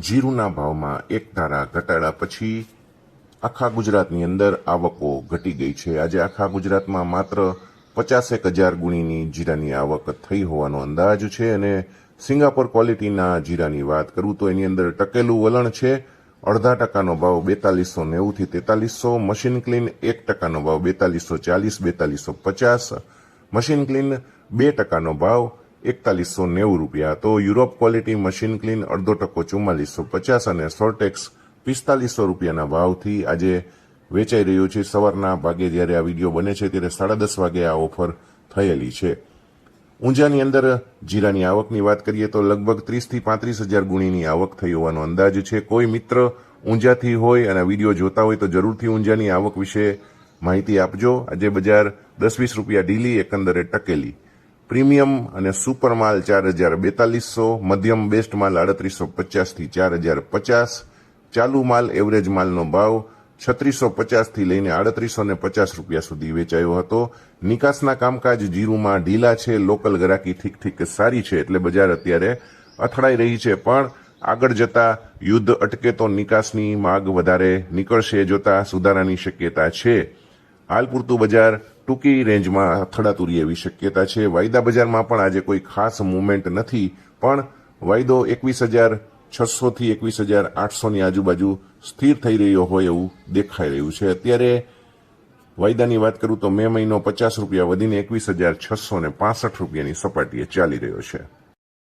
જીરુના ભાવમાં એક ધારા ઘટાડા પછી આખા ગુજરાતની અંદર આવકો ઘટી ગઈ છે। આજે આખા ગુજરાતમાં માત્ર 51,000 ગુણીની જીરાની આવક થઈ હોવાનો અંદાજ છે અને સિંગાપોર ક્વોલિટીના જીરાની વાત કરું તો એની અંદર ટકેલું વલણ છે। 0.5% ભાવ 4290 થી 4300, મશીન ક્લીન 1% ભાવ 4240 4250, મશીન ક્લીન 2% ભાવ 4190 રૂપિયા। તો યુરોપ ક્વોલિટી મશીન ક્લીન 0.5% 4450 અને સોર્ટેક્સ 4500 રૂપિયાના ભાવથી આજે વેચાઈ રહ્યો છે। સવારના ભાગે જ્યારે આ વિડીયો બને છે ત્યારે 10:30 વાગે આ ઓફર થયેલી છે। ઊંઝાની અંદર જીરાની આવકની વાત કરીએ તો લગભગ 30 થી 35,000 ગુણીની આવક થઈ હોવાનો અંદાજ છે। કોઈ મિત્ર ઊંઝાથી હોય અને વિડીયો જોતા હોય તો જરૂરથી ઊંઝાની આવક વિશે માહિતી આપજો। આજે બજાર 10-20 રૂપિયા ઢીલી, એકંદરે ટકેલી। પ્રીમિયમ અને સુપર માલ 4,4200, મધ્યમ બેસ્ટ માલ 3,850 થી 4,050, ચાલુ માલ એવરેજ માલનો ભાવ 3,650 થી લઈને 3,850 રૂપિયા સુધી વેચાયો હતો। નિકાસના કામકાજ જીરુમાં ઢીલા છે, લોકલ ગ્રાહકી ઠીક સારી છે, એટલે બજાર અત્યારે અથડાઈ રહી છે। પણ આગળ જતા યુદ્ધ અટકે તો નિકાસની માગ વધારે નીકળશે જોતા સુધારાની શક્યતા છે। હાલ પૂરતું બજાર ટૂંકી રેન્જમાં અથડાતું રહે એવી શક્યતા છે। વાયદા બજારમાં પણ આજે કોઈ ખાસ મુવમેન્ટ નથી, પણ વાયદો 21,600 થી 21,800 ની આજુબાજુ સ્થિર થઈ રહ્યો હોય એવું દેખાઈ રહ્યું છે। અત્યારે વાયદાની વાત કરું તો મે મહિનો 50 રૂપિયા વધીને 21,665 રૂપિયાની સપાટીએ ચાલી રહ્યો છે।